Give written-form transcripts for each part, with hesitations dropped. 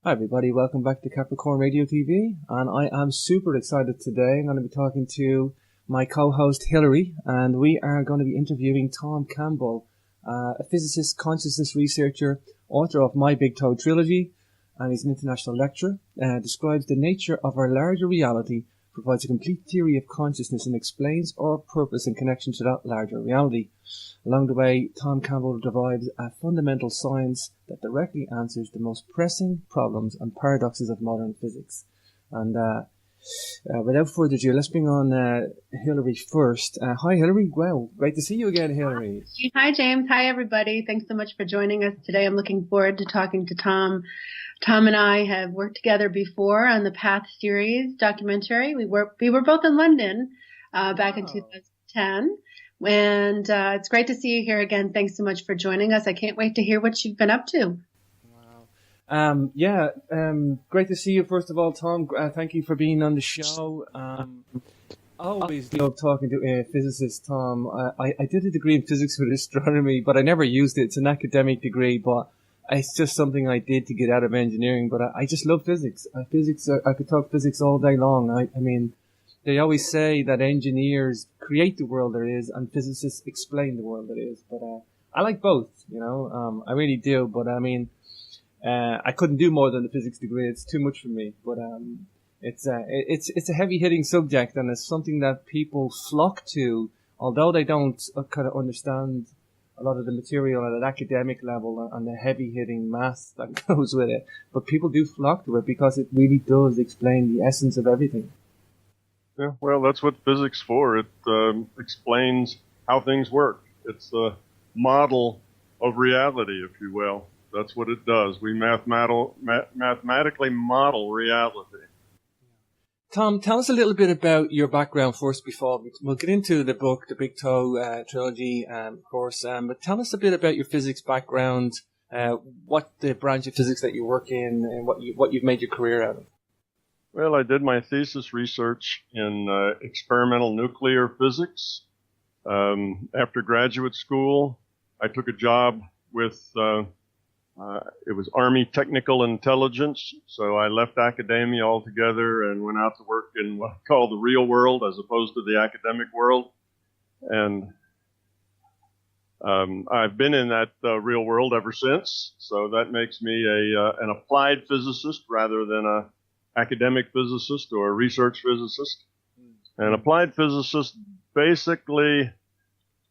Hi everybody, welcome back to Capricorn Radio TV, and I am super excited today. I'm going to be talking to my co-host Hillary, and we are going to be interviewing Tom Campbell, a physicist, consciousness researcher, author of My Big Toe trilogy, and he's an international lecturer, describes the nature of our larger reality, provides a complete theory of consciousness, and explains our purpose in connection to that larger reality. Along the way, Tom Campbell derives a fundamental science that directly answers the most pressing problems and paradoxes of modern physics. And without further ado, let's bring on Hillary first. Hi, Hillary. Well, great to see you again, Hillary. Hi, James. Hi, everybody. Thanks so much for joining us today. I'm looking forward to talking to Tom. Tom and I have worked together before on the Path series documentary. We were both in London back in 2010. And it's great to see you here again. Thanks so much for joining us. I can't wait to hear what you've been up to. Wow. Great to see you, first of all, Tom. Thank you for being on the show. I always love talking to a physicist, Tom. I did a degree in physics with astronomy, but I never used it. It's an academic degree, but it's just something I did to get out of engineering. But I just love physics. I could talk physics all day long. I mean, they always say that engineers create the world there is and physicists explain the world there is. But I like both, you know. I really do. But I mean, I couldn't do more than the physics degree. It's too much for me. But it's a heavy hitting subject, and it's something that people flock to, although they don't kind of understand a lot of the material at an academic level and the heavy hitting maths that goes with it. But people do flock to it because it really does explain the essence of everything. Yeah, well, that's what physics for. It explains how things work. It's the model of reality, if you will. That's what it does. We mathematically model reality. Tom, tell us a little bit about your background first before we'll get into the book, the Big Toe trilogy, of course. But tell us a bit about your physics background, what the branch of physics that you work in, and what you've made your career out of. Well, I did my thesis research in experimental nuclear physics. After graduate school, I took a job with, it was Army Technical Intelligence. So I left academia altogether and went out to work in what I call the real world as opposed to the academic world. And I've been in that real world ever since. So that makes me an applied physicist rather than a academic physicist or a research physicist. And applied physicists basically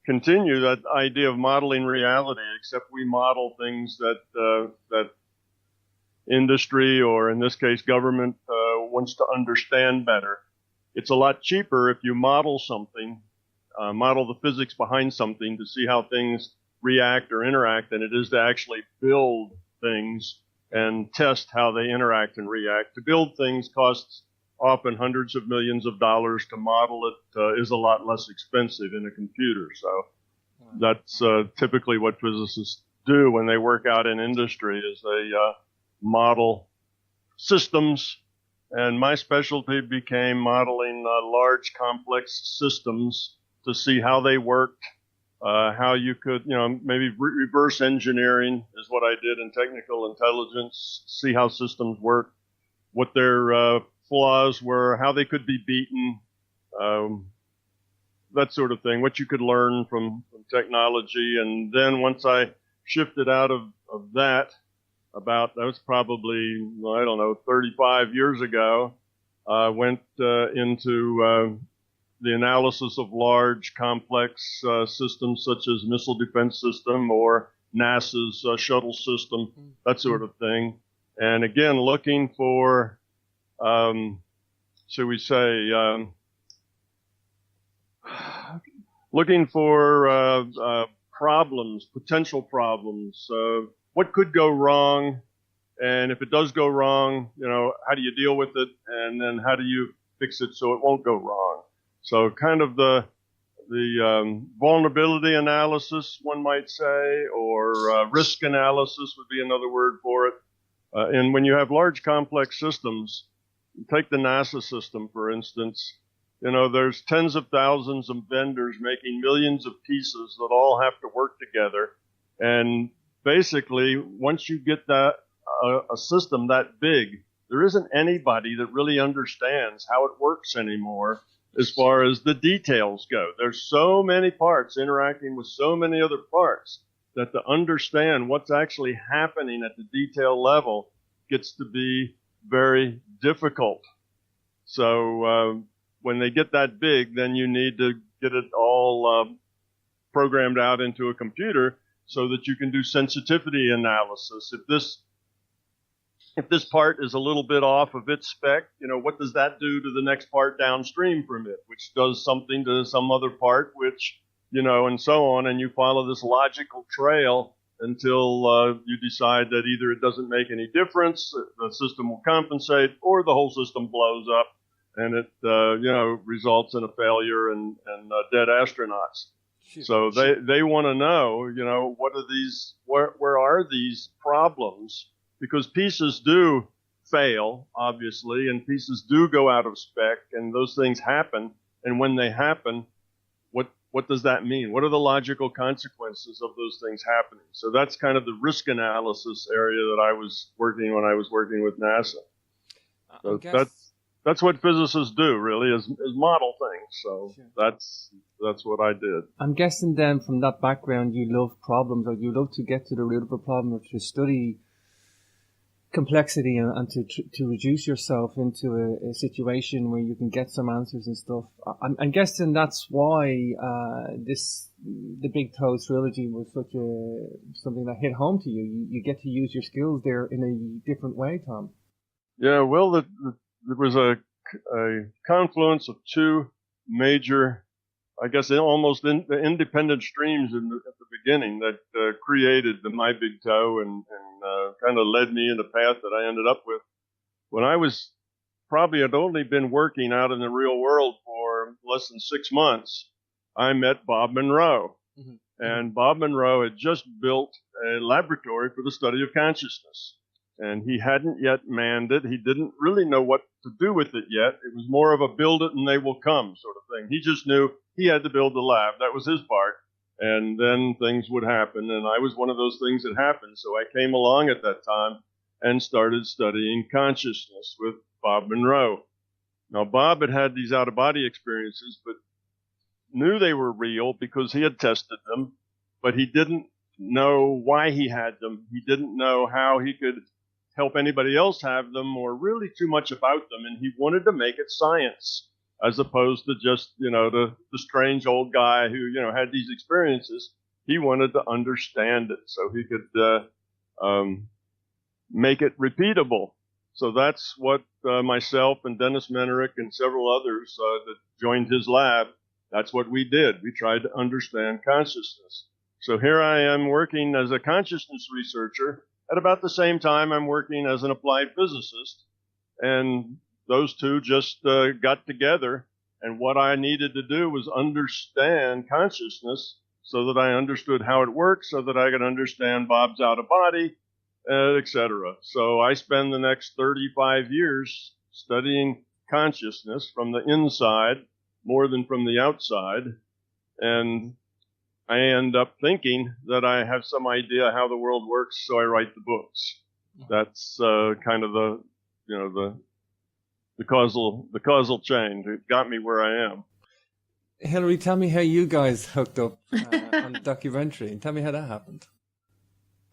continue that idea of modeling reality, except we model things that industry, or in this case government, wants to understand better. It's a lot cheaper if you model something, model the physics behind something to see how things react or interact than it is to actually build things and test how they interact and react. To build things costs often hundreds of millions of dollars. To model it is a lot less expensive in a computer. So that's typically what physicists do when they work out in industry, is they model systems. And my specialty became modeling large, complex systems to see how they worked. How you could, maybe reverse engineering is what I did in technical intelligence, see how systems work, what their flaws were, how they could be beaten, that sort of thing, what you could learn from technology. And then once I shifted out of that, that was probably, 35 years ago, I went into the analysis of large, complex systems such as missile defense system or NASA's shuttle system, that sort of thing. And again, looking for, should we say, looking for problems, potential problems. What could go wrong? And if it does go wrong, how do you deal with it? And then how do you fix it so it won't go wrong? So kind of the vulnerability analysis, one might say, or risk analysis would be another word for it. And when you have large complex systems, take the NASA system, for instance, there's tens of thousands of vendors making millions of pieces that all have to work together. And basically, once you get that a system that big, there isn't anybody that really understands how it works anymore as far as the details go. There's so many parts interacting with so many other parts that to understand what's actually happening at the detail level gets to be very difficult. So when they get that big, then you need to get it all programmed out into a computer so that you can do sensitivity analysis. If this part is a little bit off of its spec, what does that do to the next part downstream from it, which does something to some other part, which, and so on. And you follow this logical trail until you decide that either it doesn't make any difference, the system will compensate, or the whole system blows up and it, results in a failure and dead astronauts. So they want to know, what are these, where are these problems? Because pieces do fail, obviously, and pieces do go out of spec, and those things happen. And when they happen, what does that mean? What are the logical consequences of those things happening? So that's kind of the risk analysis area that I was working when I was working with NASA. So that's what physicists do, really, is model things. So sure. That's what I did. I'm guessing then from that background you love problems, or you love to get to the root of a problem, or to study complexity and to reduce yourself into a situation where you can get some answers and stuff. I'm guessing that's why the Big Toe trilogy was something that hit home to you. You get to use your skills there in a different way, Tom. Yeah, well, there was a confluence of two major, I guess, almost independent streams at the beginning that created my Big Toe and kind of led me in the path that I ended up with. When I had only been working out in the real world for less than 6 months, I met Bob Monroe. Mm-hmm. And Bob Monroe had just built a laboratory for the study of consciousness. And he hadn't yet manned it. He didn't really know what to do with it yet. It was more of a build it and they will come sort of thing. He just knew he had to build the lab. That was his part. And then things would happen. And I was one of those things that happened. So I came along at that time and started studying consciousness with Bob Monroe. Now, Bob had these out-of-body experiences, but knew they were real because he had tested them, but he didn't know why he had them. He didn't know how he could help anybody else have them, or really too much about them. And he wanted to make it science, as opposed to just, the strange old guy who, had these experiences. He wanted to understand it so he could make it repeatable. So that's what myself and Dennis Menerick and several others that joined his lab, that's what we did. We tried to understand consciousness. So here I am working as a consciousness researcher. At about the same time, I'm working as an applied physicist. And those two just got together. And what I needed to do was understand consciousness so that I understood how it works, so that I could understand Bob's out-of-body, etc. So I spend the next 35 years studying consciousness from the inside more than from the outside. And I end up thinking that I have some idea how the world works, so I write the books. That's kind of the causal chain. It got me where I am. Hillary, tell me how you guys hooked up on the documentary. Tell me how that happened.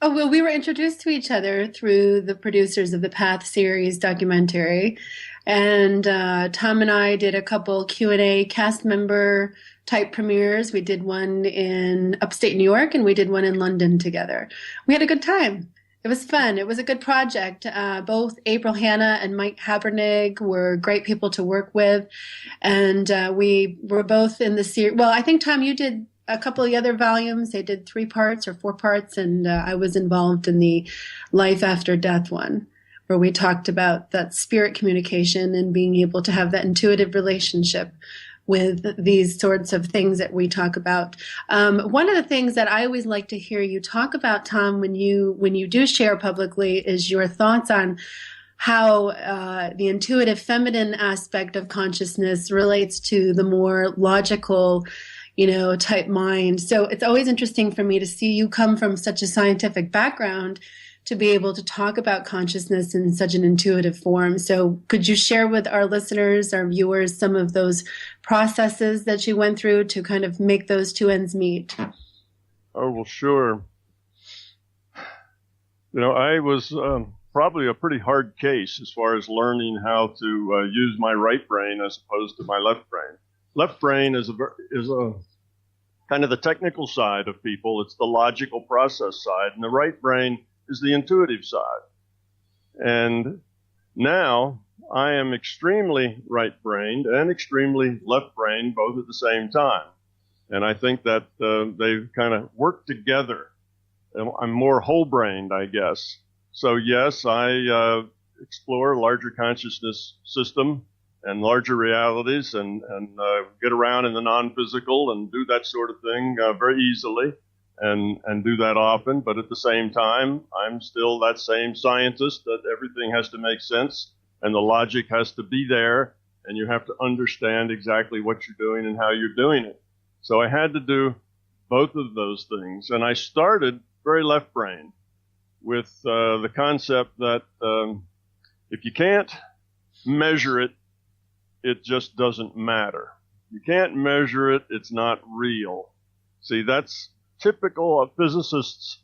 Oh, well, we were introduced to each other through the producers of the Path series documentary. And Tom and I did a couple Q&A cast member type premieres. We did one in upstate New York and we did one in London together. We had a good time. It was fun. It was a good project. Both April Hanna and Mike Habernig were great people to work with. And we were both in the series. Well, I think, Tom, you did a couple of the other volumes. They did 3 parts or 4 parts. And I was involved in the Life After Death one, where we talked about that spirit communication and being able to have that intuitive relationship with these sorts of things that we talk about. One of the things that I always like to hear you talk about, Tom, when you do share publicly, is your thoughts on how the intuitive feminine aspect of consciousness relates to the more logical, type mind. So it's always interesting for me to see you come from such a scientific background to be able to talk about consciousness in such an intuitive form. So could you share with our listeners, our viewers, some of those processes that you went through to kind of make those two ends meet? Oh, well, sure. I was probably a pretty hard case as far as learning how to use my right brain as opposed to my left brain. Left brain is a kind of the technical side of people. It's the logical process side, and the right brain is the intuitive side. And now I am extremely right-brained and extremely left-brained, both at the same time. And I think that they've kind of worked together. I'm more whole-brained, I guess. So yes, I explore larger consciousness system and larger realities and get around in the non-physical and do that sort of thing very easily and do that often. But at the same time, I'm still that same scientist that everything has to make sense and the logic has to be there and you have to understand exactly what you're doing and how you're doing it. So I had to do both of those things. And I started very left-brained with the concept that if you can't measure it, it just doesn't matter. You can't measure it, it's not real. See, that's typical of physicists'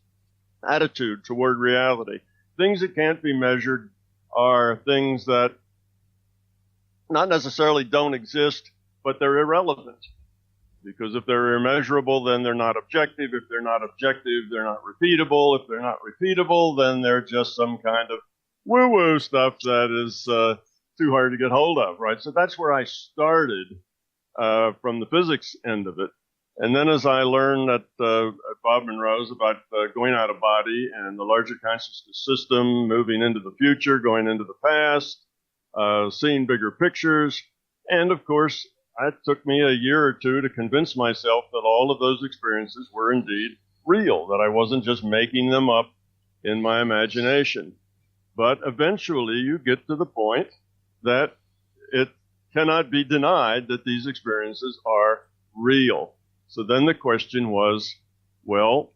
attitude toward reality. Things that can't be measured are things that not necessarily don't exist, but they're irrelevant. Because if they're immeasurable, then they're not objective. If they're not objective, they're not repeatable. If they're not repeatable, then they're just some kind of woo-woo stuff that is too hard to get hold of, right? So that's where I started from the physics end of it. And then as I learned at Bob Monroe's about going out of body and the larger consciousness system, moving into the future, going into the past, seeing bigger pictures, and of course, it took me a year or two to convince myself that all of those experiences were indeed real, that I wasn't just making them up in my imagination. But eventually you get to the point that it cannot be denied that these experiences are real. So then the question was, well,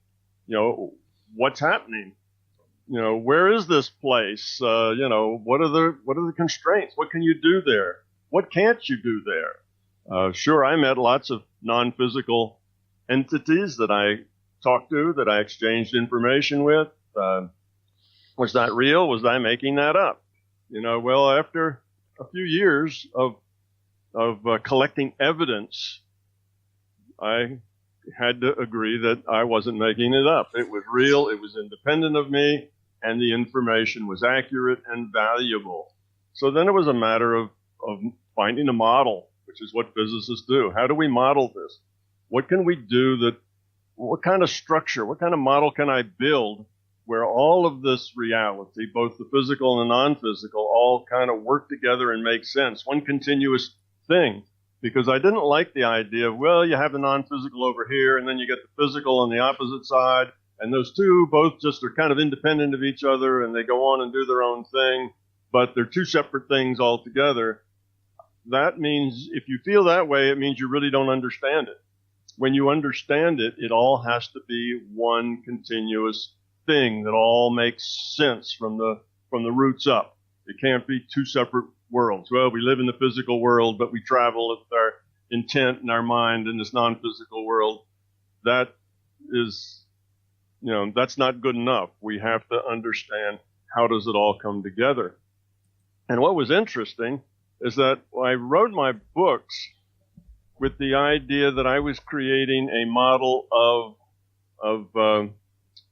what's happening? Where is this place? What are the constraints? What can you do there? What can't you do there? Sure, I met lots of non-physical entities that I talked to, that I exchanged information with. Was that real? Was I making that up? Well, after a few years of collecting evidence, I had to agree that I wasn't making it up. It was real, it was independent of me, and the information was accurate and valuable. So then it was a matter of finding a model, which is what physicists do. How do we model this? What can we do what kind of structure, what kind of model can I build where all of this reality, both the physical and the non-physical, all kind of work together and make sense, one continuous thing? Because I didn't like the idea of, well, you have the non-physical over here, and then you get the physical on the opposite side, and those two both just are kind of independent of each other, and they go on and do their own thing, but they're two separate things altogether. That means if you feel that way, it means you really don't understand it. When you understand it, it all has to be one continuous thing that all makes sense from the roots up. It can't be two separate worlds. Well, we live in the physical world, but we travel with our intent and our mind in this non-physical world. That is, that's not good enough. We have to understand how does it all come together. And what was interesting is that I wrote my books with the idea that I was creating a model of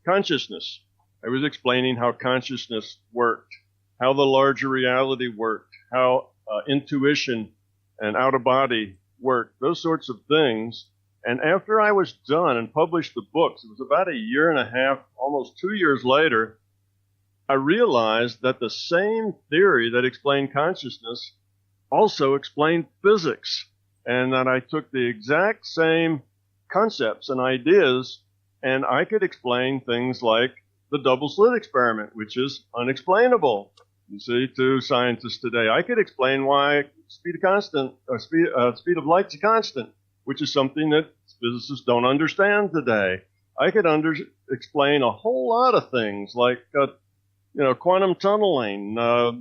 consciousness. I was explaining how consciousness worked, how the larger reality worked, how intuition and out-of-body worked, those sorts of things. And after I was done and published the books, it was about a year and a half, almost 2 years later, I realized that the same theory that explained consciousness also explained physics, and that I took the exact same concepts and ideas, and I could explain things like the double slit experiment, which is unexplainable. You see, to scientists today, I could explain why speed of light's a constant, which is something that physicists don't understand today. I could explain a whole lot of things like, quantum tunneling, all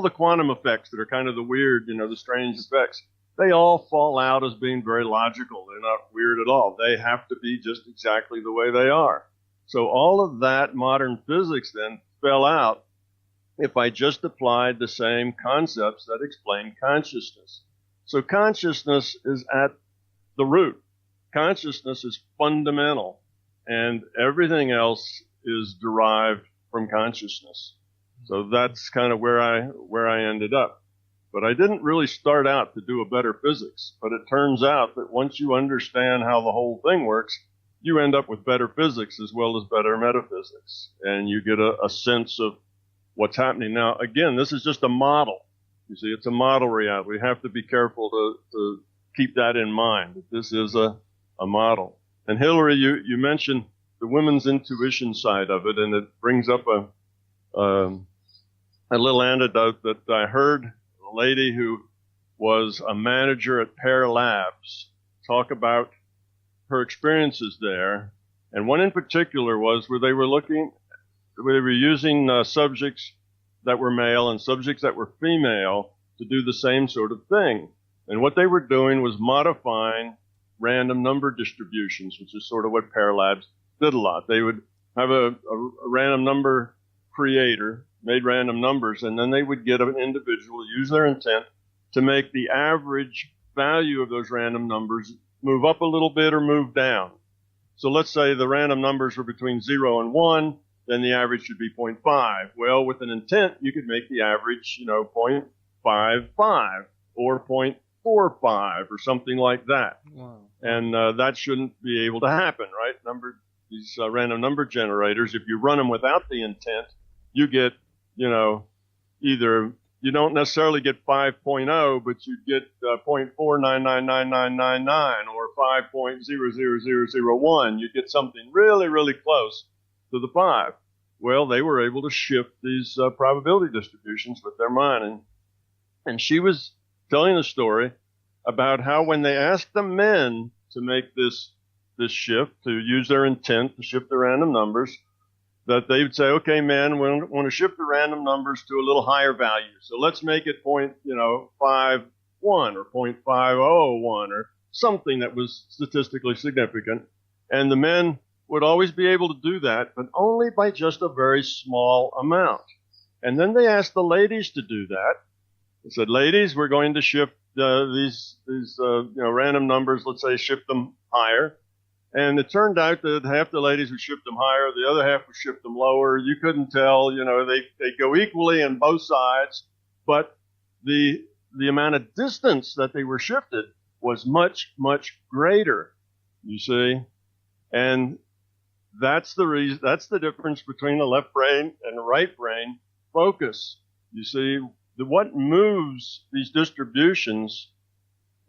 the quantum effects that are kind of the weird, the strange effects. They all fall out as being very logical. They're not weird at all. They have to be just exactly the way they are. So all of that modern physics then fell out if I just applied the same concepts that explain consciousness. So consciousness is at the root. Consciousness is fundamental, and everything else is derived from consciousness. So that's kind of where I ended up. But I didn't really start out to do a better physics. But it turns out that once you understand how the whole thing works, you end up with better physics as well as better metaphysics. And you get a sense of what's happening. Now, again, this is just a model. You see, it's a model reality. We have to be careful to keep that in mind. This is a model. And Hillary, you mentioned the women's intuition side of it, and it brings up a little anecdote that I heard a lady who was a manager at Pear Labs talk about her experiences there. And one in particular was where they were using subjects that were male and subjects that were female to do the same sort of thing. And what they were doing was modifying random number distributions, which is sort of what Pear Labs did a lot. They would have a random number creator, made random numbers, and then they would get an individual, use their intent to make the average value of those random numbers move up a little bit or move down. So let's say the random numbers were between 0 and 1, then the average should be 0.5. Well, with an intent, you could make the average, 0.55 or 0.45 or something like that. Wow. And that shouldn't be able to happen, right? These random number generators, if you run them without the intent, you get, either you don't necessarily get 5.0, but you get 0.4999999 or 5.00001. You get something really, really close to the 5. Well, they were able to shift these probability distributions with their mind. And she was telling a story about how when they asked the men to make this shift, to use their intent to shift the random numbers, that they would say, okay, men, we want to shift the random numbers to a little higher value. So let's make it 0.51 or 0.501 or something that was statistically significant. And the men would always be able to do that, but only by just a very small amount. And then they asked the ladies to do that. They said, ladies, we're going to shift these random numbers, let's say shift them higher. And it turned out that half the ladies would shift them higher, the other half would shift them lower. You couldn't tell, they go equally on both sides, but the amount of distance that they were shifted was much, much greater, you see. And that's the reason, that's the difference between the left brain and the right brain focus. You see, what moves these distributions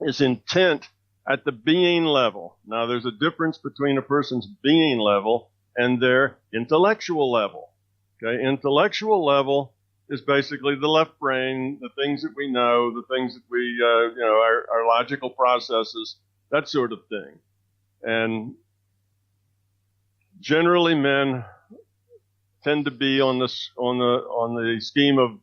is intent at the being level. Now, there's a difference between a person's being level and their intellectual level. Okay, intellectual level is basically the left brain, the things that we know, the things that we, our logical processes, that sort of thing. And generally, men tend to be on the scheme of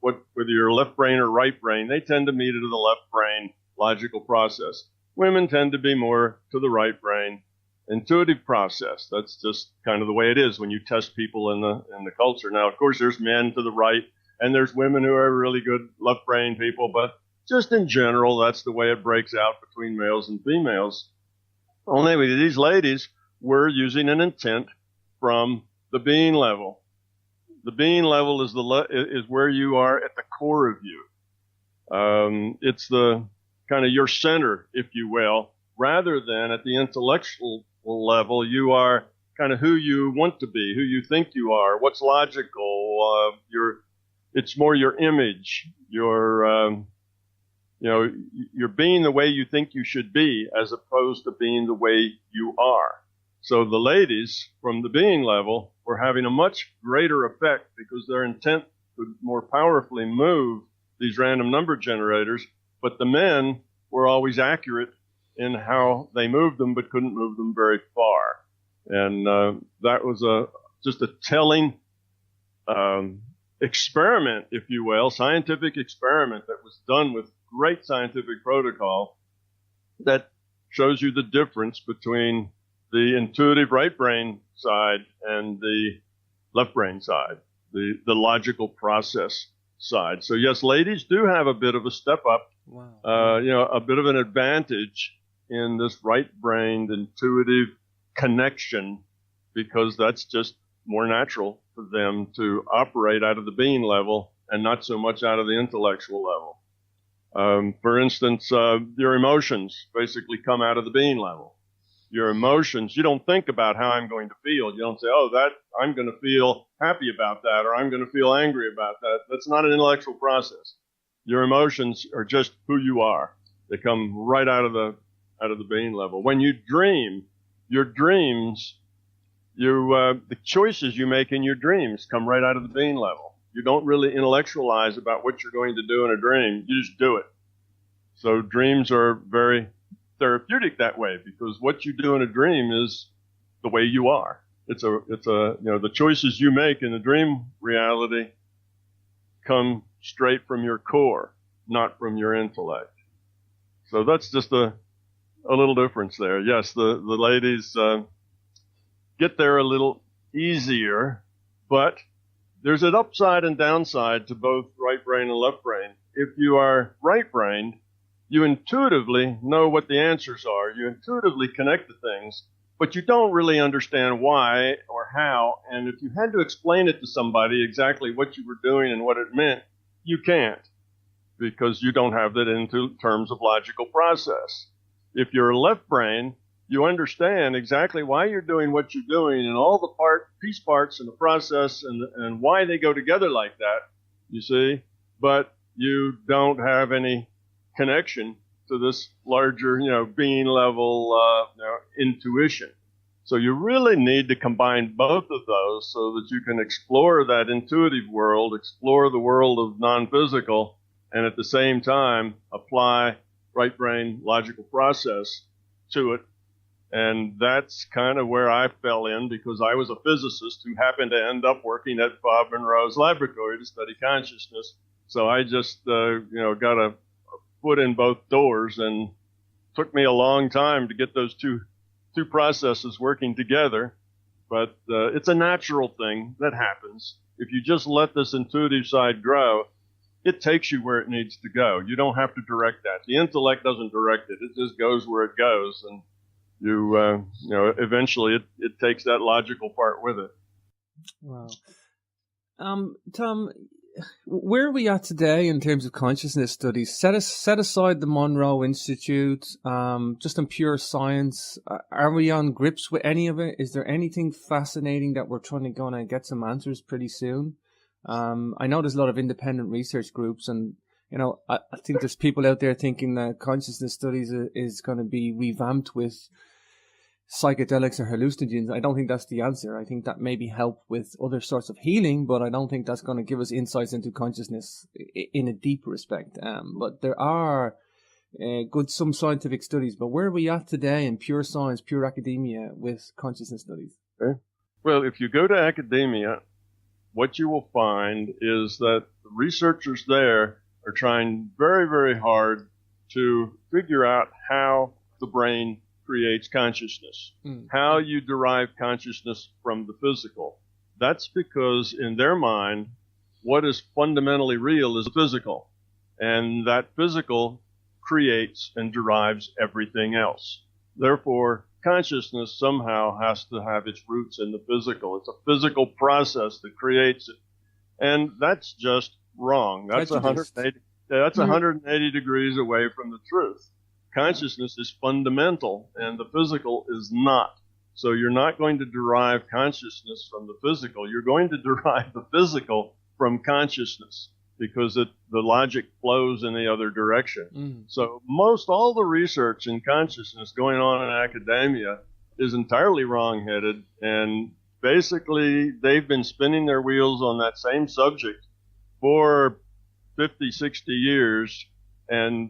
whether you're left brain or right brain. They tend to meet it in the left brain logical process. Women tend to be more to the right brain intuitive process. That's just kind of the way it is when you test people in the culture. Now, of course, there's men to the right, and there's women who are really good left brain people, but just in general, that's the way it breaks out between males and females. Only these ladies were using an intent from the being level. The being level is where you are at the core of you. It's the kind of your center, if you will, rather than at the intellectual level, you are kind of who you want to be, who you think you are, what's logical. It's more your image, you're being the way you think you should be, as opposed to being the way you are. So the ladies from the being level were having a much greater effect because their intent could more powerfully move these random number generators, but the men were always accurate in how they moved them, but couldn't move them very far. And that was just a telling experiment, if you will, scientific experiment that was done with great scientific protocol that shows you the difference between the intuitive right brain side and the left brain side, the logical process side. So yes, ladies do have a bit of a step up, a bit of an advantage in this right-brained intuitive connection, because that's just more natural for them to operate out of the being level and not so much out of the intellectual level. For instance, your emotions basically come out of the being level. Your emotions, you don't think about how I'm going to feel. You don't say, I'm going to feel happy about that, or I'm going to feel angry about that. That's not an intellectual process. Your emotions are just who you are. They come right out of the being level. When you dream, your dreams, the choices you make in your dreams come right out of the being level. You don't really intellectualize about what you're going to do in a dream. You just do it. So dreams are very therapeutic that way, because what you do in a dream is the way you are. The choices you make in the dream reality come straight from your core, not from your intellect. So that's just a little difference there. Yes, the ladies get there a little easier, but there's an upside and downside to both right brain and left brain. If you are right-brained, you intuitively know what the answers are. You intuitively connect to things, but you don't really understand why or how. And if you had to explain it to somebody exactly what you were doing and what it meant, you can't, because you don't have that into terms of logical process. If you're left brain, you understand exactly why you're doing what you're doing and all the piece parts in the process and why they go together like that, you see, but you don't have any connection to this larger, being level, intuition. So you really need to combine both of those so that you can explore that intuitive world, explore the world of non-physical, and at the same time apply right brain logical process to it. And that's kind of where I fell in, because I was a physicist who happened to end up working at Bob Monroe's laboratory to study consciousness. So I just, got a foot in both doors, and took me a long time to get those two processes working together. But it's a natural thing that happens. If you just let this intuitive side grow, it takes you where it needs to go. You don't have to direct that. The intellect doesn't direct it. It just goes where it goes. And eventually it takes that logical part with it. Wow. Tom, where are we at today in terms of consciousness studies? Set aside the Monroe Institute, just on pure science. Are we on grips with any of it? Is there anything fascinating that we're gonna get some answers pretty soon? I know there's a lot of independent research groups, and I think there's people out there thinking that consciousness studies is going to be revamped with psychedelics or hallucinogens. I don't think that's the answer. I think that maybe help with other sorts of healing, but I don't think that's going to give us insights into consciousness in a deep respect. But there are some scientific studies. But where are we at today in pure science, pure academia with consciousness studies? Okay. Well, if you go to academia, what you will find is that the researchers there are trying very, very hard to figure out how the brain creates consciousness, how you derive consciousness from the physical. That's because in their mind, what is fundamentally real is the physical, and that physical creates and derives everything else. Therefore, consciousness somehow has to have its roots in the physical. It's a physical process that creates it. And that's just wrong. That's 180 degrees away from the truth. Consciousness is fundamental, and the physical is not. So you're not going to derive consciousness from the physical. You're going to derive the physical from consciousness, because the logic flows in the other direction. So most all the research in consciousness going on in academia is entirely wrong-headed, and basically they've been spinning their wheels on that same subject for 50, 60 years and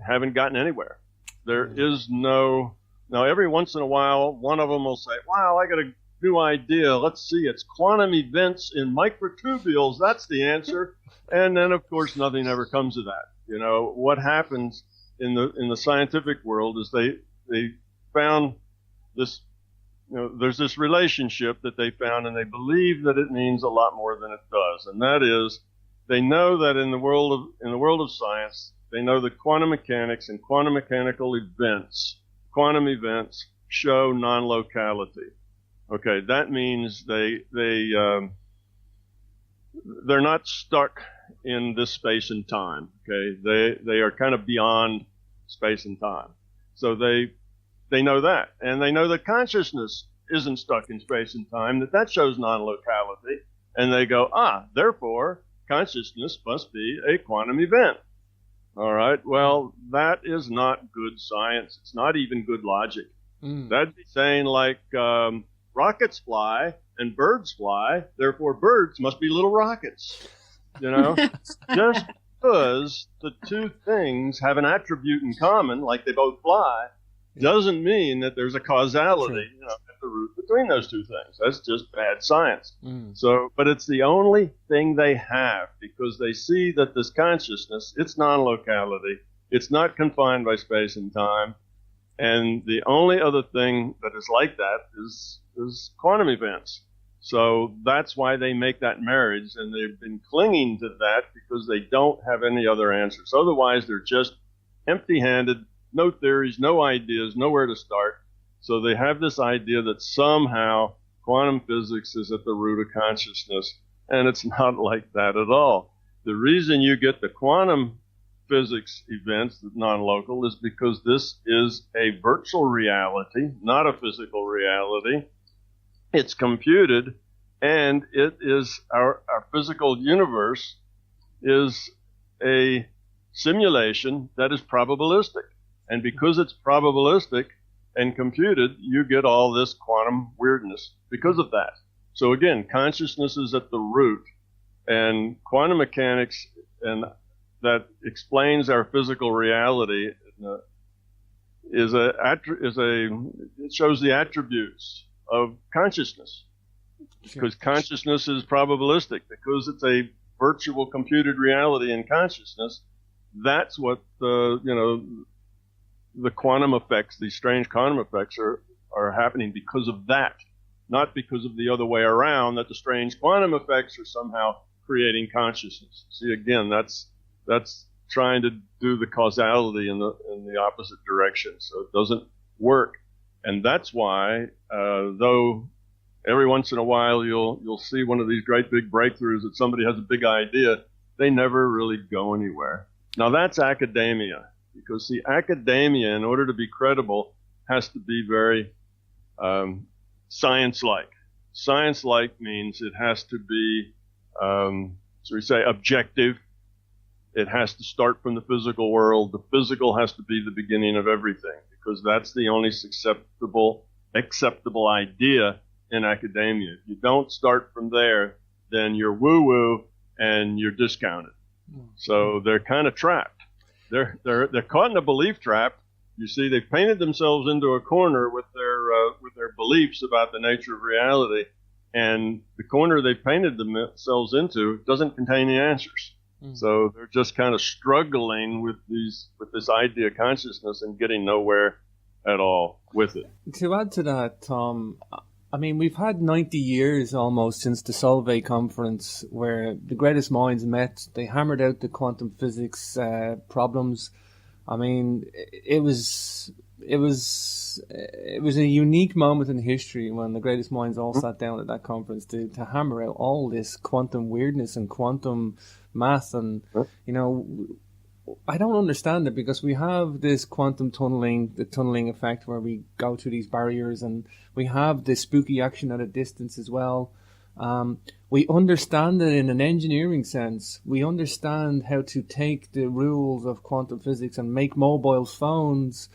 haven't gotten anywhere. There is no, now every once in a while, one of them will say, wow, I got a new idea. Let's see, it's quantum events in microtubules. That's the answer. And then, of course, nothing ever comes of that. You know, what happens in the scientific world is they found this, you know, there's this relationship that they found, and they believe that it means a lot more than it does. And that is, they know that in the world of science, they know that quantum mechanics and quantum mechanical events, quantum events, show non-locality. Okay, that means they're not stuck in this space and time. Okay, they are kind of beyond space and time. So they know that, and they know that consciousness isn't stuck in space and time. That shows non-locality, and they go, therefore consciousness must be a quantum event. All right. Well, that is not good science. It's not even good logic. That'd be saying like rockets fly and birds fly, therefore birds must be little rockets. You know, just because the two things have an attribute in common, like they both fly, doesn't mean that there's a causality, you know, at the root between those two things. That's just bad science. So, but it's the only thing they have, because they see that this consciousness, it's non-locality, it's not confined by space and time, and the only other thing that is like that is quantum events. So that's why they make that marriage, and they've been clinging to that because they don't have any other answers. Otherwise, they're just empty-handed, no theories, no ideas, nowhere to start. So they have this idea that somehow quantum physics is at the root of consciousness, and it's not like that at all. The reason you get the quantum physics events, non-local, is because this is a virtual reality, not a physical reality. It's computed, and it is our physical universe is a simulation that is probabilistic. And because it's probabilistic and computed, you get all this quantum weirdness because of that. So again, consciousness is at the root, and quantum mechanics and that explains our physical reality it shows the attributes of consciousness, because consciousness is probabilistic, because it's a virtual computed reality in consciousness. That's what the quantum effects, these strange quantum effects are happening because of that, not because of the other way around, that the strange quantum effects are somehow creating consciousness. See, again, that's trying to do the causality in the opposite direction. So it doesn't work. And that's why, though every once in a while you'll see one of these great big breakthroughs that somebody has a big idea, they never really go anywhere. Now that's academia, because see, academia, in order to be credible, has to be very science-like. Science-like means it has to be, so we say, objective. It has to start from the physical world. The physical has to be the beginning of everything, because that's the only acceptable idea in academia. If you don't start from there, then you're woo-woo and you're discounted. So they're kind of trapped. They're caught in a belief trap. You see, they've painted themselves into a corner with their beliefs about the nature of reality, and the corner they've painted themselves into doesn't contain the answers. So they're just kind of struggling with this idea of consciousness and getting nowhere at all with it. To add to that, Tom, I mean, we've had 90 years almost since the Solvay conference, where the greatest minds met. They hammered out the quantum physics problems. I mean, it was a unique moment in history when the greatest minds all sat down at that conference to hammer out all this quantum weirdness and quantum math. And, you know, I don't understand it, because we have this quantum tunneling, the tunneling effect, where we go through these barriers, and we have this spooky action at a distance as well. We understand it in an engineering sense. We understand how to take the rules of quantum physics and make mobile phones,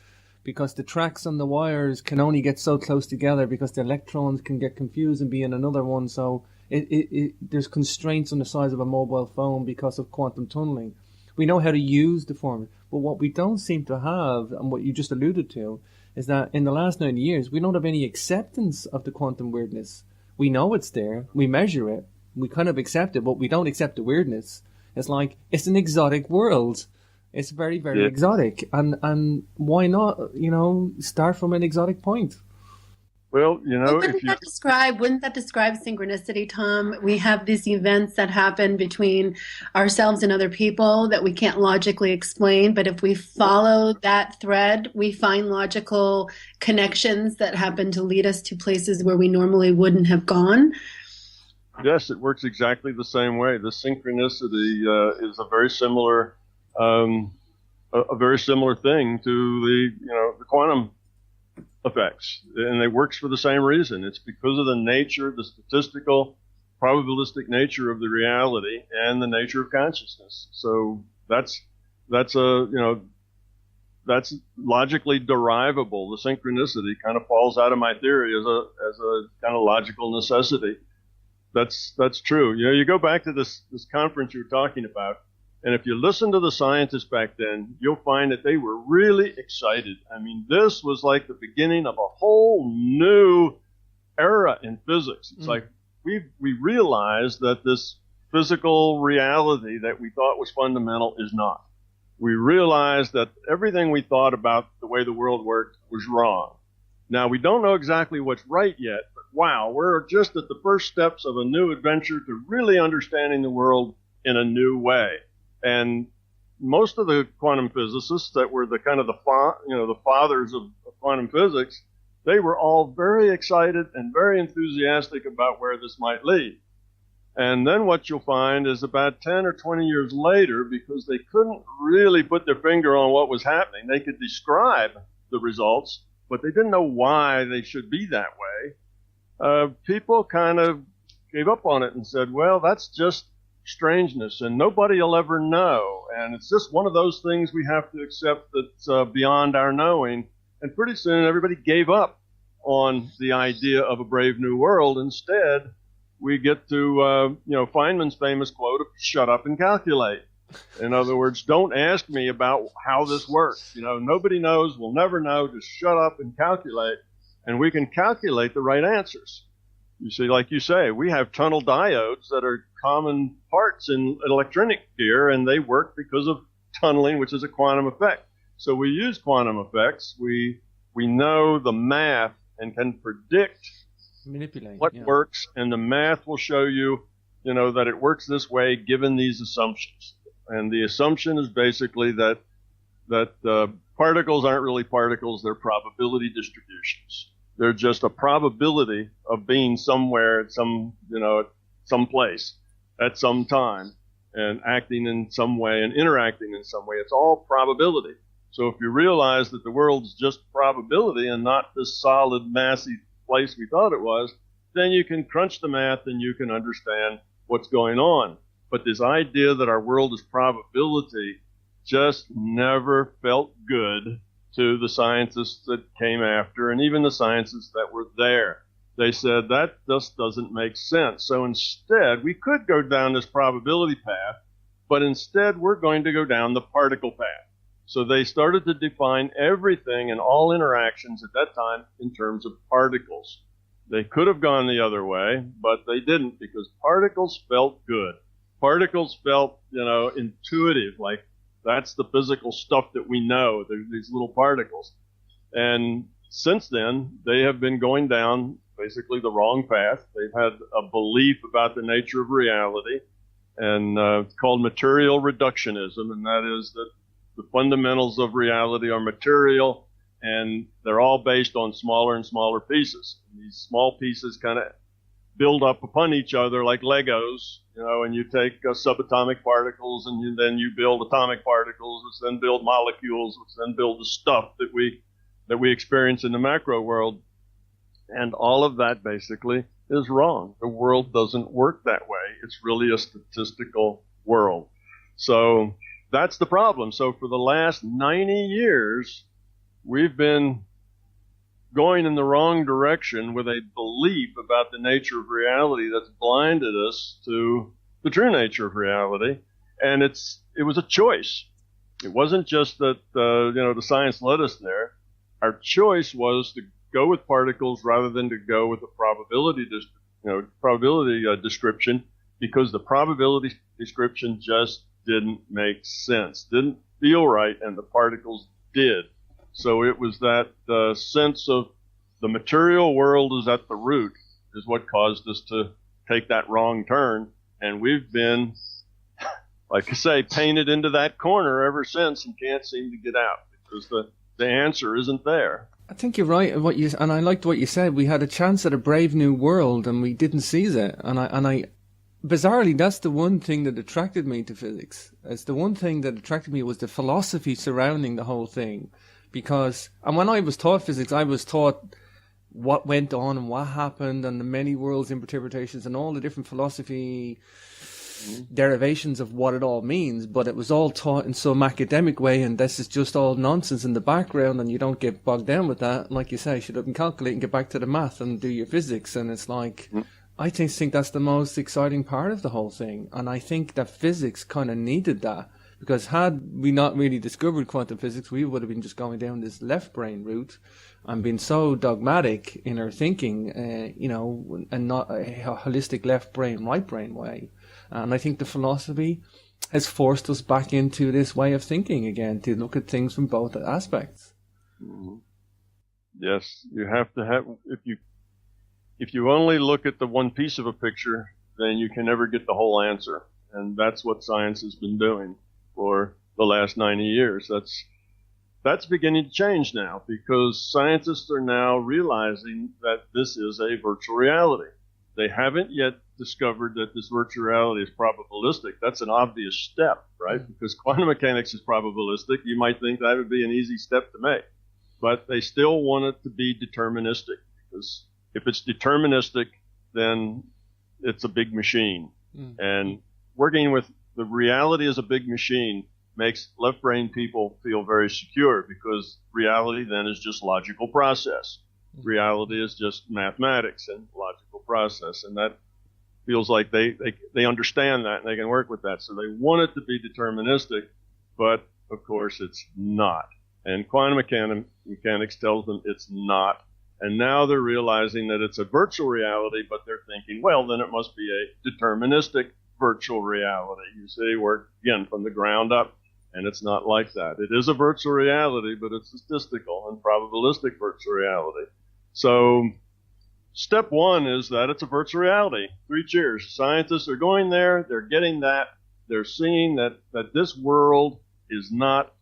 because the tracks on the wires can only get so close together because the electrons can get confused and be in another one. So there's constraints on the size of a mobile phone because of quantum tunneling. We know how to use the formulas. But what we don't seem to have, and what you just alluded to, is that in the last 90 years, we don't have any acceptance of the quantum weirdness. We know it's there. We measure it. We kind of accept it, but we don't accept the weirdness. It's like, it's an exotic world. It's very, very exotic. And why not, start from an exotic point? Well, wouldn't that describe synchronicity, Tom? We have these events that happen between ourselves and other people that we can't logically explain, but if we follow that thread, we find logical connections that happen to lead us to places where we normally wouldn't have gone. Yes, it works exactly the same way. The synchronicity is a very similar thing to the quantum effects, and it works for the same reason. It's because of the statistical, probabilistic nature of the reality and the nature of consciousness. So that's logically derivable. The synchronicity kind of falls out of my theory as a kind of logical necessity. That's true. You go back to this conference you were talking about, and if you listen to the scientists back then, you'll find that they were really excited. I mean, this was like the beginning of a whole new era in physics. It's like we realized that this physical reality that we thought was fundamental is not. We realized that everything we thought about the way the world worked was wrong. Now, we don't know exactly what's right yet, but wow, we're just at the first steps of a new adventure to really understanding the world in a new way. And most of the quantum physicists that were the fathers of quantum physics, they were all very excited and very enthusiastic about where this might lead. And then what you'll find is about 10 or 20 years later, because they couldn't really put their finger on what was happening, they could describe the results, but they didn't know why they should be that way. People kind of gave up on it and said, well, that's just strangeness, and nobody will ever know, and it's just one of those things we have to accept that's beyond our knowing. And pretty soon everybody gave up on the idea of a brave new world. Instead, we get to Feynman's famous quote of "shut up and calculate." In other words, don't ask me about how this works. Nobody knows, we'll never know, just shut up and calculate, and we can calculate the right answers. You see, like you say, we have tunnel diodes that are common parts in electronic gear, and they work because of tunneling, which is a quantum effect. So we use quantum effects. We know the math and can predict what works, and the math will show you, that it works this way given these assumptions. And the assumption is basically that particles aren't really particles; they're probability distributions. They're just a probability of being somewhere at some place at some time and acting in some way and interacting in some way. It's all probability. So if you realize that the world's just probability and not this solid, massive place we thought it was, then you can crunch the math and you can understand what's going on. But this idea that our world is probability just never felt good to the scientists that came after, and even the scientists that were there. They said that just doesn't make sense. So instead, we could go down this probability path, but instead we're going to go down the particle path. So they started to define everything and all interactions at that time in terms of particles. They could have gone the other way, but they didn't, because particles felt good. Particles felt, intuitive, like that's the physical stuff that we know. They're these little particles. And since then, they have been going down basically the wrong path. They've had a belief about the nature of reality, and it's called material reductionism, and that is that the fundamentals of reality are material, and they're all based on smaller and smaller pieces. And these small pieces kind of build up upon each other like Legos, and you take subatomic particles, and then you build atomic particles, which then build molecules, which then build the stuff that we experience in the macro world. And all of that basically is wrong. The world doesn't work that way. It's really a statistical world. So that's the problem. So for the last 90 years, we've been going in the wrong direction with a belief about the nature of reality that's blinded us to the true nature of reality. And it was a choice. It wasn't just that, the science led us there. Our choice was to go with particles rather than to go with the probability description, because the probability description just didn't make sense, didn't feel right, and the particles did. So it was that sense of the material world is at the root is what caused us to take that wrong turn. And we've been, like I say, painted into that corner ever since and can't seem to get out because the answer isn't there. I think you're right. And I liked what you said. We had a chance at a brave new world and we didn't seize it. And I bizarrely, that's the one thing that attracted me to physics. It's the one thing that attracted me was the philosophy surrounding the whole thing. And when I was taught physics, I was taught what went on and what happened and the many worlds interpretations and all the different philosophy derivations of what it all means, but it was all taught in some academic way, and this is just all nonsense in the background, and you don't get bogged down with that. And like you say, shut up and calculate and get back to the math and do your physics. And it's like, I think that's the most exciting part of the whole thing. And I think that physics kind of needed that, because had we not really discovered quantum physics, we would have been just going down this left brain route and been so dogmatic in our thinking, and not a holistic left brain, right brain way. And I think the philosophy has forced us back into this way of thinking again, to look at things from both aspects. Mm-hmm. Yes, you have to have, if you only look at the one piece of a picture, then you can never get the whole answer. And that's what science has been doing for the last 90 years. That's beginning to change now, because scientists are now realizing that this is a virtual reality. They haven't yet discovered that this virtual reality is probabilistic. That's an obvious step, right? Because quantum mechanics is probabilistic. You might think that would be an easy step to make. But they still want it to be deterministic, because if it's deterministic, then it's a big machine. And working with the reality as a big machine makes left brain people feel very secure, because reality then is just logical process. Reality is just mathematics and logical process. And that feels like they understand that and they can work with that. So they want it to be deterministic, but of course it's not. And quantum mechanics tells them it's not. And now they're realizing that it's a virtual reality, but they're thinking, well, then it must be a deterministic virtual reality. You see, work again from the ground up, and it's not like that. It is a virtual reality, but it's statistical and probabilistic virtual reality. So step one is that it's a virtual reality. 3 cheers. Scientists are going there. They're getting that. They're seeing that this world is not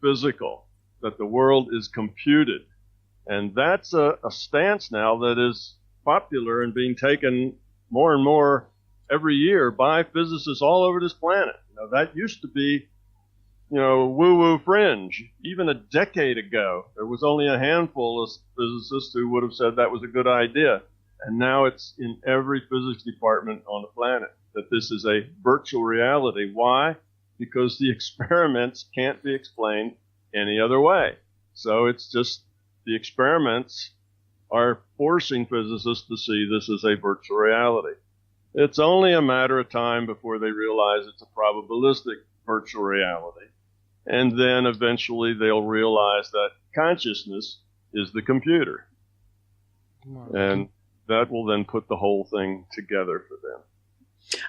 physical, that the world is computed. And that's a stance now that is popular and being taken more and more every year by physicists all over this planet. That used to be, woo-woo fringe. Even a decade ago, there was only a handful of physicists who would have said that was a good idea. And now it's in every physics department on the planet that this is a virtual reality. Why? Because the experiments can't be explained any other way. So it's just the experiments are forcing physicists to see this as a virtual reality. It's only a matter of time before they realize it's a probabilistic virtual reality. And then eventually they'll realize that consciousness is the computer. Wow. And that will then put the whole thing together for them.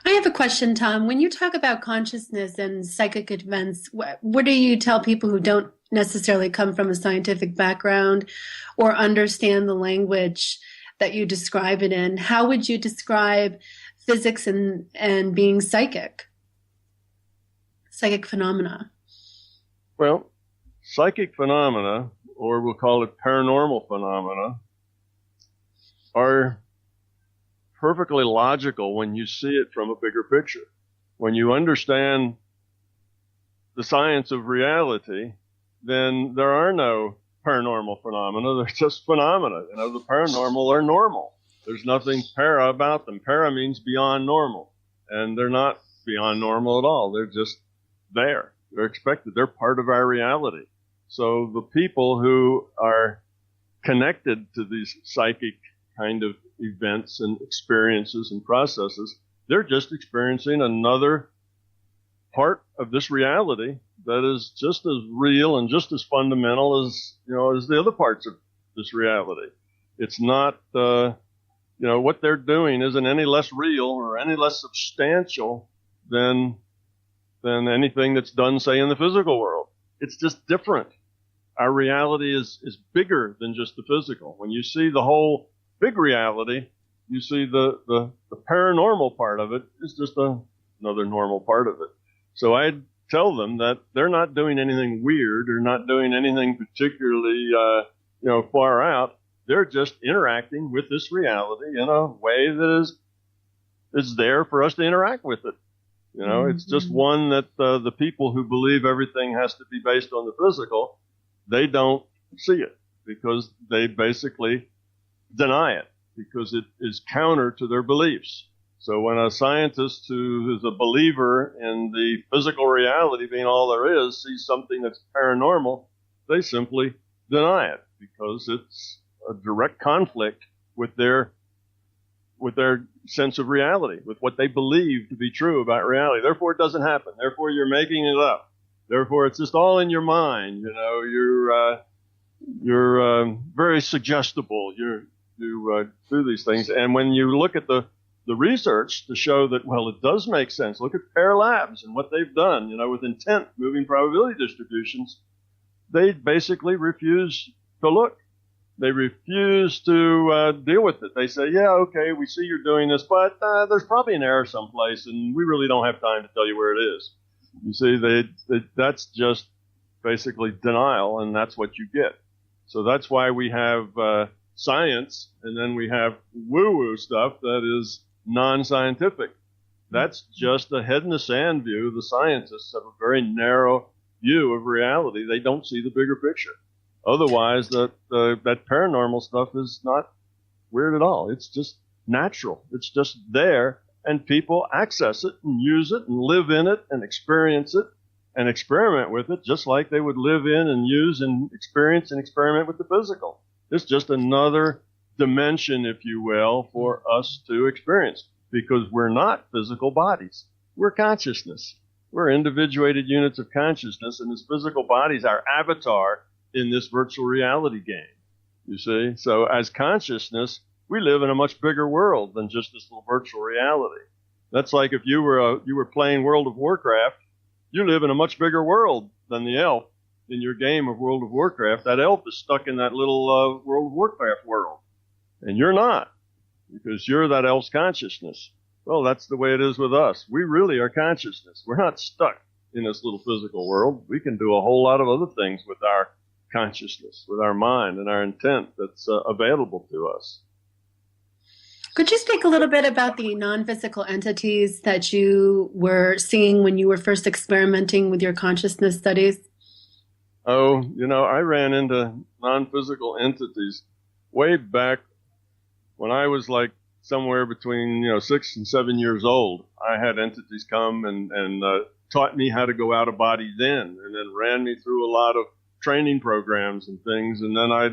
I have a question, Tom. When you talk about consciousness and psychic events, what do you tell people who don't necessarily come from a scientific background or understand the language that you describe it in? How would you describe physics and being psychic phenomena? Well, psychic phenomena, or we'll call it paranormal phenomena, are perfectly logical when you see it from a bigger picture. When you understand the science of reality, then there are no paranormal phenomena. They're just phenomena. The paranormal are normal. There's nothing para about them. Para means beyond normal. And they're not beyond normal at all. They're just there. They're expected. They're part of our reality. So the people who are connected to these psychic kind of events and experiences and processes, they're just experiencing another part of this reality that is just as real and just as fundamental as, as the other parts of this reality. It's not, what they're doing isn't any less real or any less substantial than anything that's done, say, in the physical world. It's just different. Our reality is bigger than just the physical. When you see the whole big reality, you see the paranormal part of it is just another normal part of it. So I tell them that they're not doing anything weird or not doing anything particularly, far out. They're just interacting with this reality in a way that is there for us to interact with it. It's just one that the people who believe everything has to be based on the physical, they don't see it because they basically deny it because it is counter to their beliefs. So when a scientist who is a believer in the physical reality being all there is sees something that's paranormal, they simply deny it because it's a direct conflict with their sense of reality, with what they believe to be true about reality. Therefore, it doesn't happen. Therefore, you're making it up. Therefore, it's just all in your mind. You're very suggestible. You do these things, and when you look at the research to show that, well, it does make sense. Look at Pear Labs and what they've done, with intent moving probability distributions. They basically refuse to look. They refuse to deal with it. They say, yeah, okay, we see you're doing this, but there's probably an error someplace, and we really don't have time to tell you where it is. You see, that's just basically denial, and that's what you get. So that's why we have science, and then we have woo-woo stuff that is non-scientific. That's just a head-in-the-sand view. The scientists have a very narrow view of reality. They don't see the bigger picture. Otherwise, that paranormal stuff is not weird at all. It's just natural. It's just there, and people access it and use it and live in it and experience it and experiment with it just like they would live in and use and experience and experiment with the physical. It's just another dimension, if you will, for us to experience because we're not physical bodies. We're consciousness. We're individuated units of consciousness, and this physical body is our avatar in this virtual reality game, you see? So as consciousness, we live in a much bigger world than just this little virtual reality. That's like if you were playing World of Warcraft, you live in a much bigger world than the elf in your game of World of Warcraft. That elf is stuck in that little World of Warcraft world, and you're not because you're that elf's consciousness. Well, that's the way it is with us. We really are consciousness. We're not stuck in this little physical world. We can do a whole lot of other things with our consciousness, with our mind and our intent that's available to us. Could you speak a little bit about the non-physical entities that you were seeing when you were first experimenting with your consciousness studies? Oh, I ran into non-physical entities way back when I was like somewhere between 6 and 7 years old. I had entities come and taught me how to go out of body then, and then ran me through a lot of training programs and things, and then I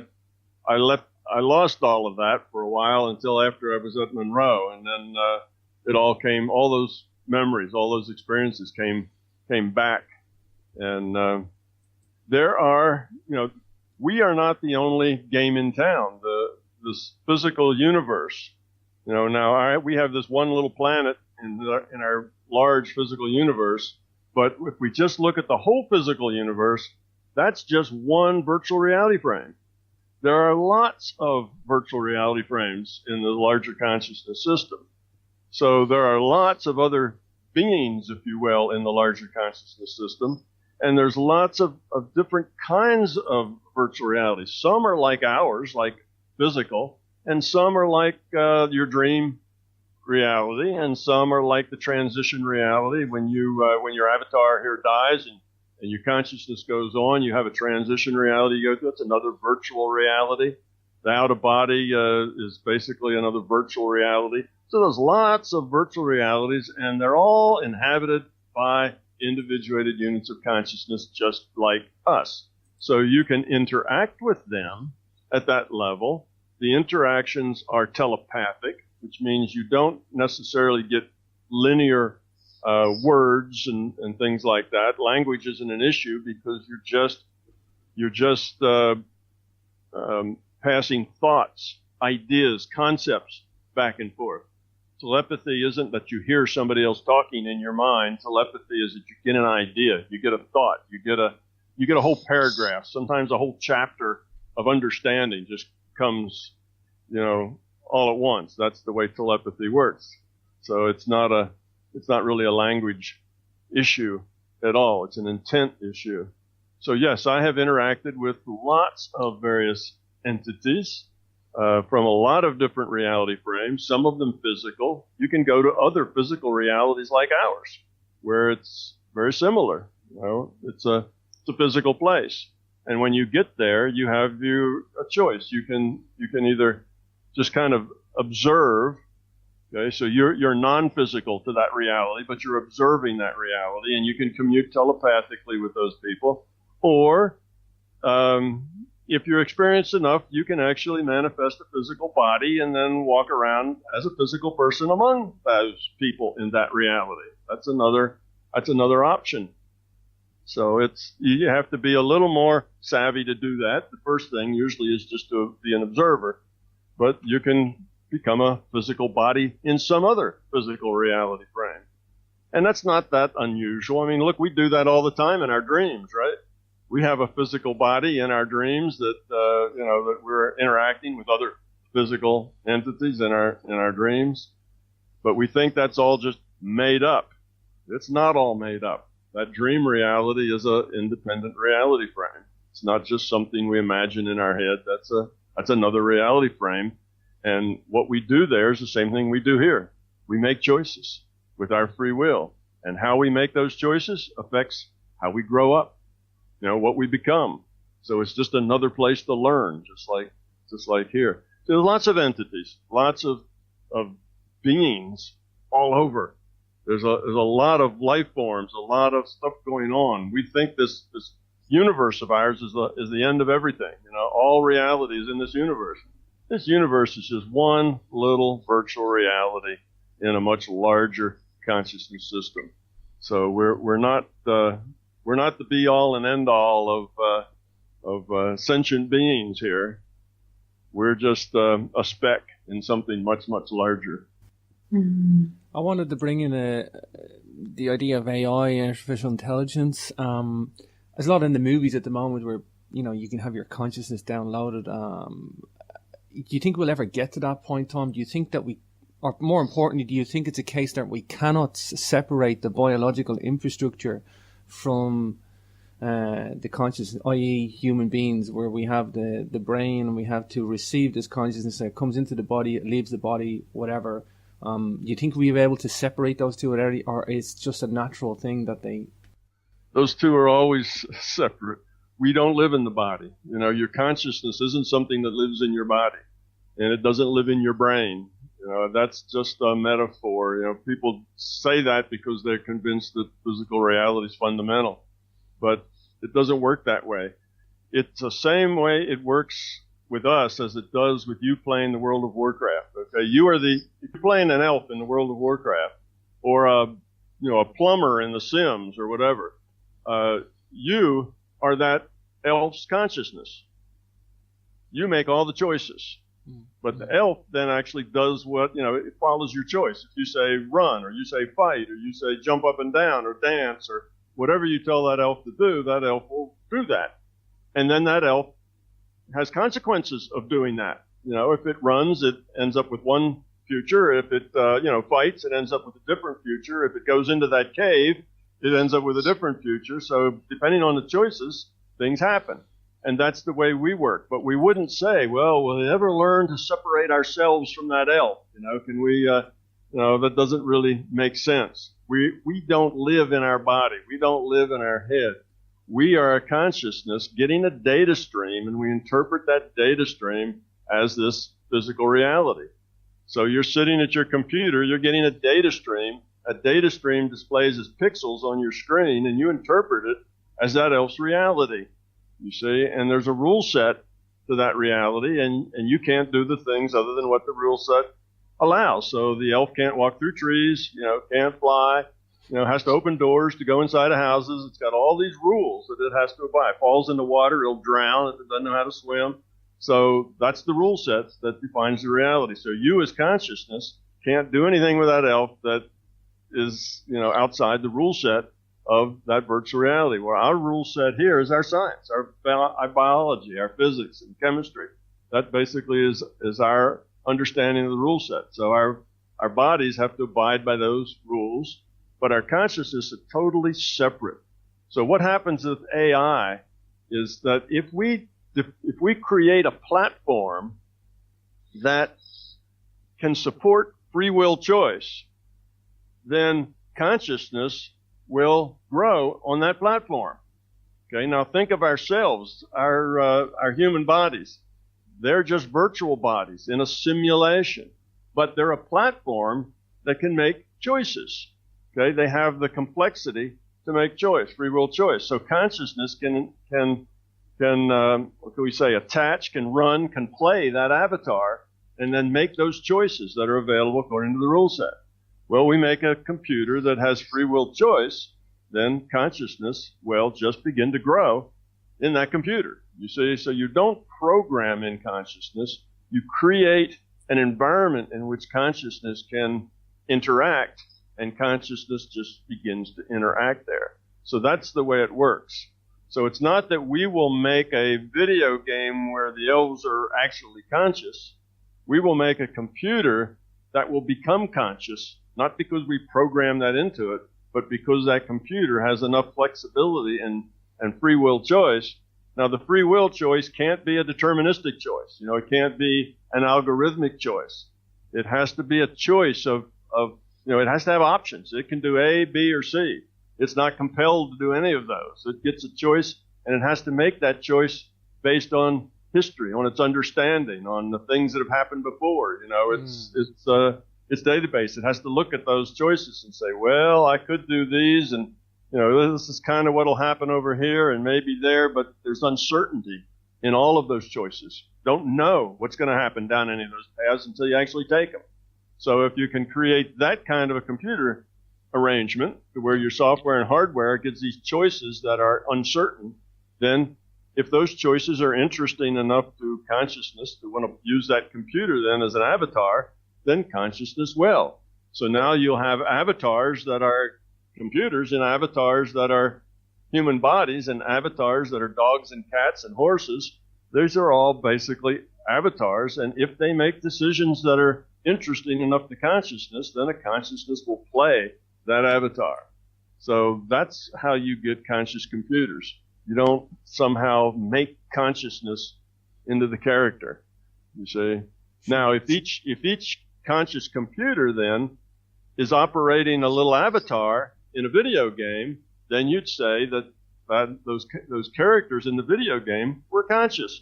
lost all of that for a while until after I was at Monroe, and then all those memories, all those experiences came back, and there are, we are not the only game in town. This physical universe, now we have this one little planet in our large physical universe, but if we just look at the whole physical universe, that's just one virtual reality frame. There are lots of virtual reality frames in the larger consciousness system. So there are lots of other beings, if you will, in the larger consciousness system. And there's lots of different kinds of virtual reality. Some are like ours, like physical, and some are like your dream reality, and some are like the transition reality when your avatar here dies and your consciousness goes on, you have a transition reality you go through. It's another virtual reality. The out-of-body is basically another virtual reality. So there's lots of virtual realities, and they're all inhabited by individuated units of consciousness just like us. So you can interact with them at that level. The interactions are telepathic, which means you don't necessarily get linear words and things like that. Language isn't an issue because you're just passing thoughts, ideas, concepts back and forth. Telepathy isn't that you hear somebody else talking in your mind. Telepathy is that you get an idea, you get a thought, you get a whole paragraph, sometimes a whole chapter of understanding just comes, all at once. That's the way telepathy works. So it's not really a language issue at all. It's an intent issue. So yes, I have interacted with lots of various entities from a lot of different reality frames, some of them physical. You can go to other physical realities like ours, where it's very similar. It's a physical place. And when you get there, you have a choice. You can either just kind of observe. Okay, so you're non-physical to that reality, but you're observing that reality, and you can commute telepathically with those people. Or, if you're experienced enough, you can actually manifest a physical body and then walk around as a physical person among those people in that reality. That's another option. So you have to be a little more savvy to do that. The first thing usually is just to be an observer, but you can become a physical body in some other physical reality frame. And that's not that unusual. I mean, look, we do that all the time in our dreams, right? We have a physical body in our dreams that that we're interacting with other physical entities in our dreams, but we think that's all just made up. It's not all made up. That dream reality is an independent reality frame. It's not just something we imagine in our head. That's another reality frame, and what we do there is the same thing we do here. We make choices with our free will, and how we make those choices affects how we grow up. What we become. So it's just another place to learn, just like here. So there's lots of entities, lots of beings all over. There's a lot of life forms, a lot of stuff going on. We think this universe of ours is the end of everything. All reality is in this universe. This universe is just one little virtual reality in a much larger consciousness system. So we're not the be all and end all of sentient beings here. We're just a speck in something much, much larger. Mm-hmm. I wanted to bring in the idea of AI, artificial intelligence. There's a lot in the movies at the moment where you can have your consciousness downloaded. Do you think we'll ever get to that point, Tom? Do you think that or more importantly, do you think it's a case that we cannot separate the biological infrastructure from the consciousness, i.e. human beings, where we have the brain and we have to receive this consciousness, it comes into the body, it leaves the body, whatever. Do you think we'll be able to separate those two already, or it's just a natural thing that Those two are always separate. We don't live in the body. Your consciousness isn't something that lives in your body, and it doesn't live in your brain. That's just a metaphor. People say that because they're convinced that physical reality is fundamental, but it doesn't work that way. It's the same way it works with us as it does with you playing the World of Warcraft. Okay, if you're playing an elf in the World of Warcraft, or a plumber in The Sims or whatever, you are that elf's consciousness. You make all the choices. But the elf then actually does it follows your choice. If you say run, or you say fight, or you say jump up and down, or dance, or whatever you tell that elf to do, that elf will do that. And then that elf has consequences of doing that. If it runs, it ends up with one future. If it, fights, it ends up with a different future. If it goes into that cave, it ends up with a different future. So depending on the choices, things happen. And that's the way we work. But we wouldn't say, well, will we ever learn to separate ourselves from that elf? Can we, that doesn't really make sense. We don't live in our body. We don't live in our head. We are a consciousness getting a data stream, and we interpret that data stream as this physical reality. So you're sitting at your computer, you're getting a data stream. A data stream displays as pixels on your screen, and you interpret it as that elf's reality. You see, and there's a rule set to that reality, and you can't do the things other than what the rule set allows. So the elf can't walk through trees, can't fly, has to open doors to go inside of houses. It's got all these rules that it has to abide. Falls in the water, it'll drown if it doesn't know how to swim. So that's the rule set that defines the reality. So you as consciousness can't do anything with that elf that is, outside the rule set of that virtual reality. Where our rule set here is our science, our biology, our physics and chemistry. That basically is our understanding of the rule set. So our bodies have to abide by those rules, but our consciousness is totally separate. So what happens with AI is that if we create a platform that can support free will choice, then consciousness will grow on that platform. Okay, now think of ourselves, our human bodies. They're just virtual bodies in a simulation, but they're a platform that can make choices. Okay, they have the complexity to make choice, free will choice. So consciousness can what can we say, attach, can run, can play that avatar, and then make those choices that are available according to the rule set. Well, we make a computer that has free will choice, then consciousness will just begin to grow in that computer. You see, so you don't program in consciousness. You create an environment in which consciousness can interact, and consciousness just begins to interact there. So that's the way it works. So it's not that we will make a video game where the elves are actually conscious. We will make a computer that will become conscious, not because we program that into it, but because that computer has enough flexibility and free will choice. Now, the free will choice can't be a deterministic choice. It can't be an algorithmic choice. It has to be a choice of it has to have options. It can do A, B, or C. It's not compelled to do any of those. It gets a choice, and it has to make that choice based on history, on its understanding, on the things that have happened before. Its database. It has to look at those choices and say, well, I could do these, and this is kind of what will happen over here and maybe there, but there's uncertainty in all of those choices. Don't know what's going to happen down any of those paths until you actually take them. So if you can create that kind of a computer arrangement where your software and hardware gets these choices that are uncertain, then if those choices are interesting enough to consciousness to want to use that computer then as an avatar, then consciousness will. So now you'll have avatars that are computers and avatars that are human bodies and avatars that are dogs and cats and horses. These are all basically avatars, and if they make decisions that are interesting enough to consciousness, then a consciousness will play that avatar. So that's how you get conscious computers. You don't somehow make consciousness into the character, you see. Now, if each conscious computer then is operating a little avatar in a video game, then you'd say that those characters in the video game were conscious.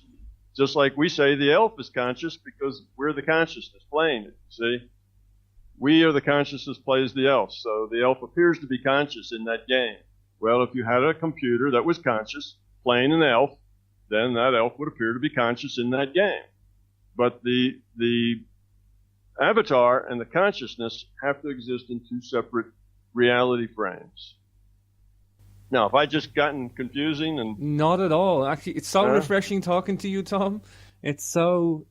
Just like we say the elf is conscious because we're the consciousness playing it, see. We are the consciousness plays the elf, so the elf appears to be conscious in that game. Well, if you had a computer that was conscious playing an elf, then that elf would appear to be conscious in that game. But the avatar and the consciousness have to exist in two separate reality frames. Now, have I just gotten confusing? And not at all. Actually, it's so refreshing talking to you, Tom. It's so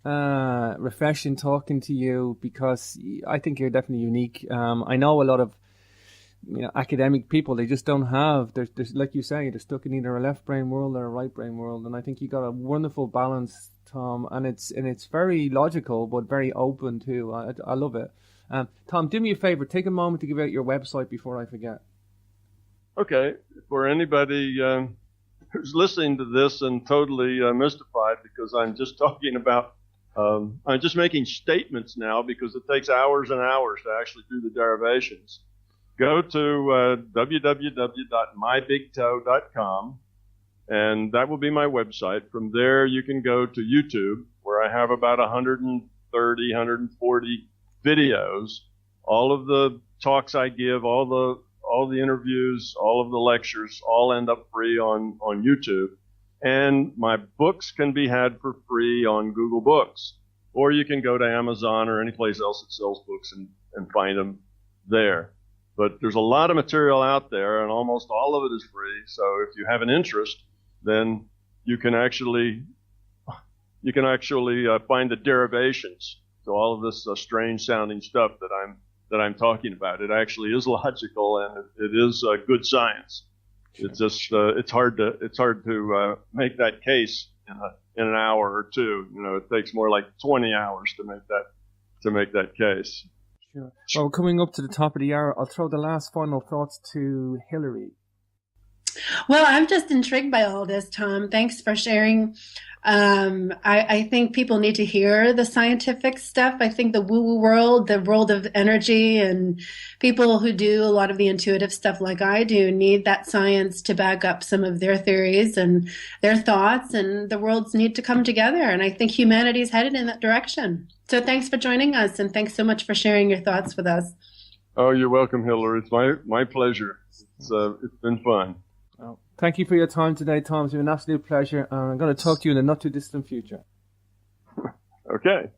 refreshing talking to you because I think you're definitely unique. I know a lot of academic people, they just don't have, there's like you say, they're stuck in either a left brain world or a right brain world, and I think you got a wonderful balance, Tom, and it's very logical but very open too. I love it. Tom, do me a favor, take a moment to give out your website before I forget. Okay, for anybody who's listening to this and totally mystified because I'm just talking about, I'm just making statements now because it takes hours and hours to actually do the derivations. Go to www.mybigtoe.com, and that will be my website. From there, you can go to YouTube, where I have about 130, 140 videos. All of the talks I give, all the interviews, all of the lectures, all end up free on YouTube. And my books can be had for free on Google Books. Or you can go to Amazon or any place else that sells books and find them there. But there's a lot of material out there, and almost all of it is free. So if you have an interest, then you can actually find the derivations to all of this strange sounding stuff that I'm talking about. It actually is logical, and it is good science. It's just it's hard to make that case in an hour or two. It takes more like 20 hours to make that case. Sure. Well, coming up to the top of the hour, I'll throw the last final thoughts to Hillary. Well, I'm just intrigued by all this, Tom. Thanks for sharing. I think people need to hear the scientific stuff. I think the woo-woo world, the world of energy, and people who do a lot of the intuitive stuff like I do need that science to back up some of their theories and their thoughts, and the worlds need to come together. And I think humanity is headed in that direction. So thanks for joining us, and thanks so much for sharing your thoughts with us. Oh, you're welcome, Hillary. It's my pleasure. It's been fun. Oh, thank you for your time today, Tom. It's been an absolute pleasure. I'm going to talk to you in the not too distant future. Okay.